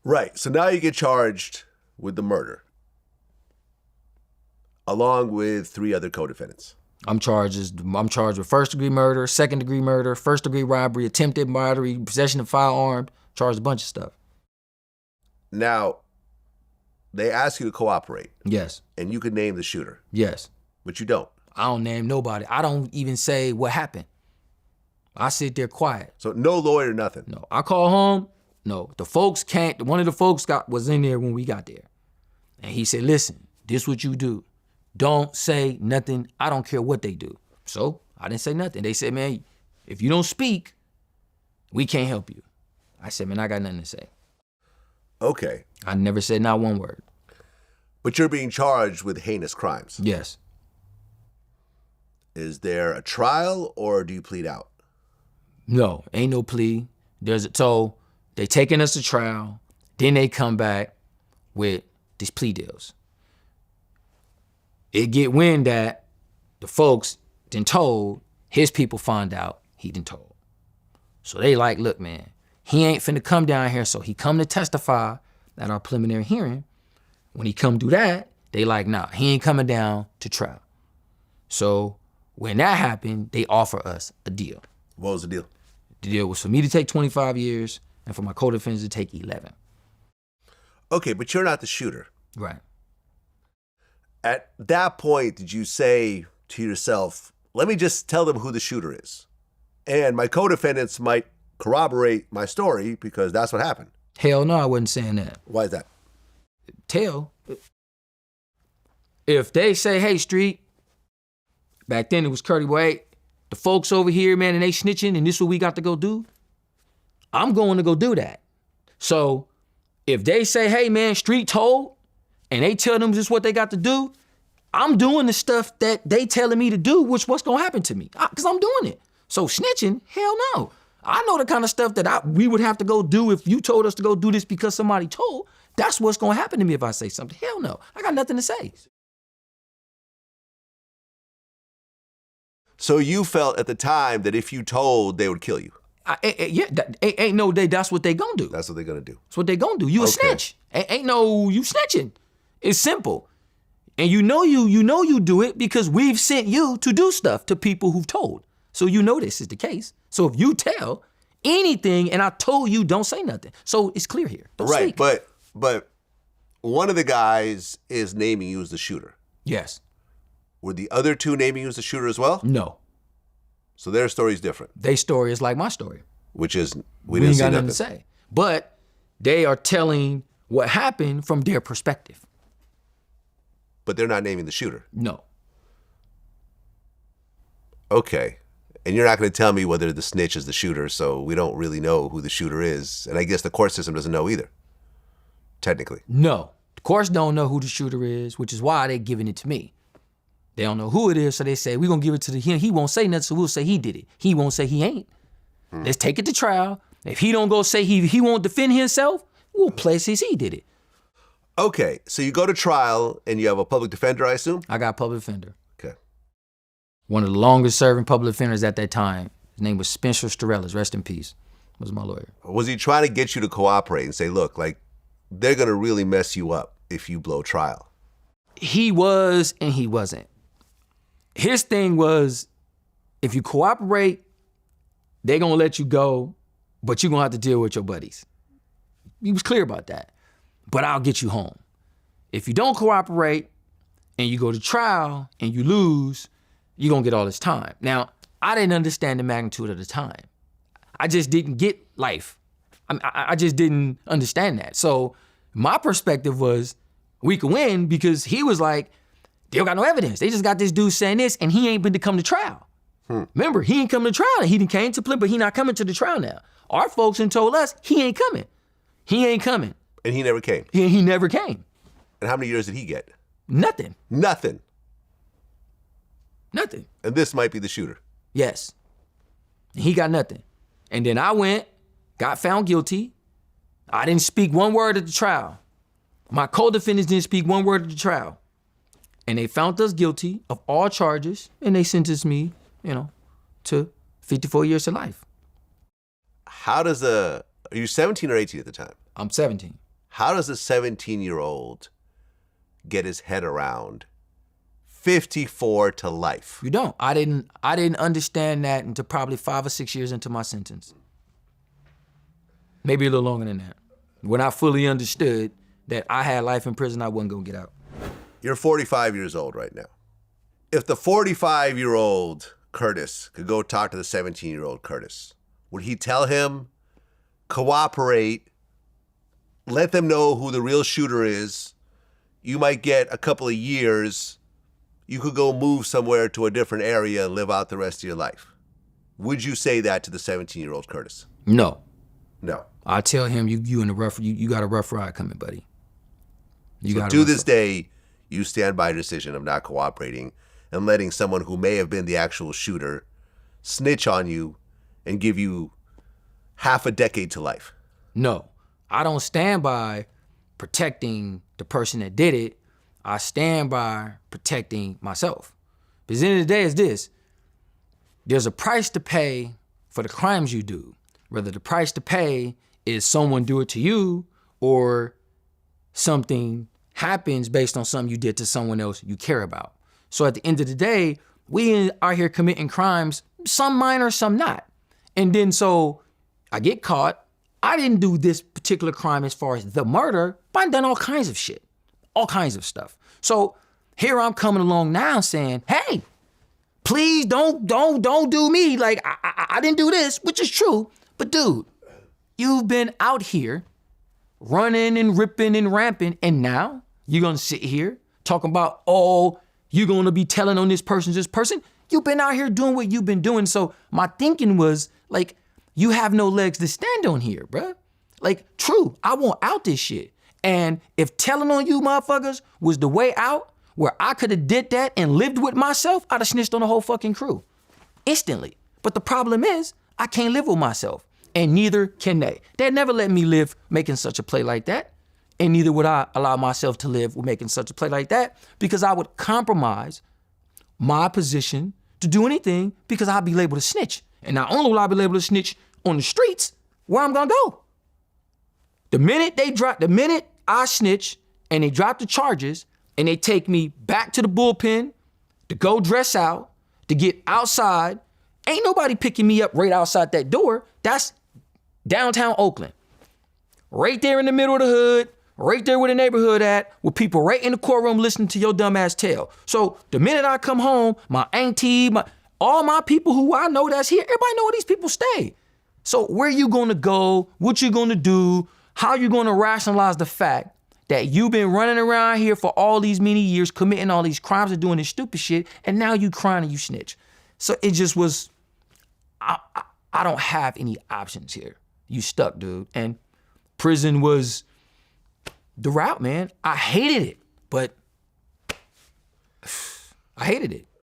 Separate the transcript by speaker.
Speaker 1: Right. So now you get charged with the murder, along with 3 other co-defendants.
Speaker 2: I'm charged with first-degree murder, second-degree murder, first-degree robbery, attempted robbery, possession of firearm, charged a bunch of stuff.
Speaker 1: Now, they ask you to cooperate.
Speaker 2: Yes.
Speaker 1: And you could name the shooter.
Speaker 2: Yes.
Speaker 1: But you don't.
Speaker 2: I don't name nobody. I don't even say what happened. I sit there quiet.
Speaker 1: So no lawyer, nothing?
Speaker 2: No. I call home. No. The folks can't. One of the folks was in there when we got there. And he said, listen, this what you do. Don't say nothing. I don't care what they do. So I didn't say nothing. They said, man, if you don't speak, we can't help you. I said, man, I got nothing to say.
Speaker 1: Okay.
Speaker 2: I never said not one word.
Speaker 1: But you're being charged with heinous crimes.
Speaker 2: Yes.
Speaker 1: Is there a trial or do you plead out?
Speaker 2: No, ain't no plea. So they taking us to trial. Then they come back with these plea deals. It get wind that the folks done told, his people find out he done told. So they like, look, man, he ain't finna come down here, so he come to testify at our preliminary hearing. When he come do that, they like, nah, he ain't coming down to trial. So when that happened, they offer us a deal.
Speaker 1: What was the deal?
Speaker 2: The deal was for me to take 25 years and for my co-defendants to take 11.
Speaker 1: Okay, but you're not the shooter.
Speaker 2: Right.
Speaker 1: At that point, did you say to yourself, let me just tell them who the shooter is? And my co-defendants might corroborate my story because that's what happened.
Speaker 2: Hell no, I wasn't saying that.
Speaker 1: Why is that?
Speaker 2: If they say, hey, Street, back then it was Curdy Boy, the folks over here, man, and they snitching and this is what we got to go do, I'm going to go do that. So if they say, hey, man, Street told, and they tell them this is what they got to do, I'm doing the stuff that they telling me to do, which what's gonna happen to me, because I'm doing it. So snitching, hell no. I know the kind of stuff that we would have to go do if you told us to go do this because somebody told. That's what's gonna happen to me if I say something. Hell no, I got nothing to say.
Speaker 1: So you felt at the time that if you told, they would kill you?
Speaker 2: Ain't no day, that's what they gonna do.
Speaker 1: That's what they're gonna do.
Speaker 2: That's what they gonna do. You a snitch. Ain't no, you snitching. It's simple. And you know you do it because we've sent you to do stuff to people who've told. So you know this is the case. So if you tell anything and I told you, don't say nothing. So it's clear here. Don't
Speaker 1: right,
Speaker 2: speak.
Speaker 1: but one of the guys is naming you as the shooter.
Speaker 2: Yes.
Speaker 1: Were the other 2 naming you as the shooter as well?
Speaker 2: No.
Speaker 1: So their story's different.
Speaker 2: Their story is like my story.
Speaker 1: Which is, we
Speaker 2: ain't
Speaker 1: didn't see
Speaker 2: got
Speaker 1: nothing
Speaker 2: to say. But they are telling what happened from their perspective.
Speaker 1: But they're not naming the shooter.
Speaker 2: No.
Speaker 1: Okay. And you're not going to tell me whether the snitch is the shooter, so we don't really know who the shooter is. And I guess the court system doesn't know either, technically.
Speaker 2: No. The courts don't know who the shooter is, which is why they're giving it to me. They don't know who it is, so they say, we're going to give it to him. He won't say nothing, so we'll say he did it. He won't say he ain't. Let's take it to trial. If he don't go say he won't defend himself, we'll place as he did it.
Speaker 1: Okay, so you go to trial and you have a public defender, I assume?
Speaker 2: I got a public defender.
Speaker 1: Okay.
Speaker 2: One of the longest serving public defenders at that time. His name was Spencer Storellis, rest in peace, was my lawyer.
Speaker 1: Was he trying to get you to cooperate and say, look, like, they're going to really mess you up if you blow trial?
Speaker 2: He was and he wasn't. His thing was, if you cooperate, they're going to let you go, but you're going to have to deal with your buddies. He was clear about that. But I'll get you home. If you don't cooperate and you go to trial and you lose, you're gonna get all this time. Now, I didn't understand the magnitude of the time. I just didn't get life. I just didn't understand that. So my perspective was we could win because he was like, they don't got no evidence. They just got this dude saying this and he ain't been to come to trial. Remember, he ain't come to trial. He didn't came to play, but he not coming to the trial now. Our folks done told us he ain't coming. He ain't coming.
Speaker 1: And he never came?
Speaker 2: He never came.
Speaker 1: And how many years did he get?
Speaker 2: Nothing.
Speaker 1: Nothing?
Speaker 2: Nothing.
Speaker 1: And this might be the shooter?
Speaker 2: Yes. He got nothing. And then I went, got found guilty. I didn't speak one word at the trial. My co-defendants didn't speak one word at the trial. And they found us guilty of all charges, and they sentenced me, to 54 years to life.
Speaker 1: Are you 17 or 18 at the time?
Speaker 2: I'm 17.
Speaker 1: how does a 17-year-old get his head around 54 to life?
Speaker 2: You don't. I didn't understand that until probably 5 or 6 years into my sentence. Maybe a little longer than that. When I fully understood that I had life in prison, I wasn't gonna get out.
Speaker 1: You're 45 years old right now. If the 45-year-old Curtis could go talk to the 17-year-old Curtis, would he tell him, cooperate, let them know who the real shooter is, you might get a couple of years, you could go move somewhere to a different area and live out the rest of your life? Would you say that to the 17-year-old Curtis?
Speaker 2: No.
Speaker 1: No.
Speaker 2: I tell him, you in a rough, you got a rough ride coming, buddy.
Speaker 1: So to this day, you stand by a decision of not cooperating and letting someone who may have been the actual shooter snitch on you and give you half a decade to life.
Speaker 2: No, I don't stand by protecting the person that did it. I stand by protecting myself. Because at the end of the day, it's this. There's a price to pay for the crimes you do. Whether the price to pay is someone do it to you or something happens based on something you did to someone else you care about. So at the end of the day, we are here committing crimes, some minor, some not. And then so I get caught. I didn't do this particular crime as far as the murder, but I've done all kinds of shit, all kinds of stuff. So here I'm coming along now saying, hey, please don't do me. Like I didn't do this, which is true. But dude, you've been out here running and ripping and ramping, and now you're gonna sit here talking about, oh, you're gonna be telling on this person. You've been out here doing what you've been doing. So my thinking was like, you have no legs to stand on here, bruh. Like, true, I want out this shit. And if telling on you motherfuckers was the way out, where I could have did that and lived with myself, I'd have snitched on the whole fucking crew instantly. But the problem is, I can't live with myself, and neither can they. They'd never let me live making such a play like that, and neither would I allow myself to live with making such a play like that, because I would compromise my position to do anything because I'd be labeled a snitch. And not only will I be labeled a snitch on the streets, where I'm gonna go? The minute I snitch and they drop the charges and they take me back to the bullpen to go dress out, to get outside, ain't nobody picking me up right outside that door. That's downtown Oakland. Right there in the middle of the hood, right there where the neighborhood at, with people right in the courtroom listening to your dumb ass tale. So the minute I come home, my auntie, all my people who I know that's here, everybody know where these people stay. So where you gonna go? What you gonna do? How you gonna rationalize the fact that you've been running around here for all these many years, committing all these crimes and doing this stupid shit, and now you crying and you snitch? So it just was, I don't have any options here. You stuck, dude. And prison was the route, man. I hated it, but I hated it.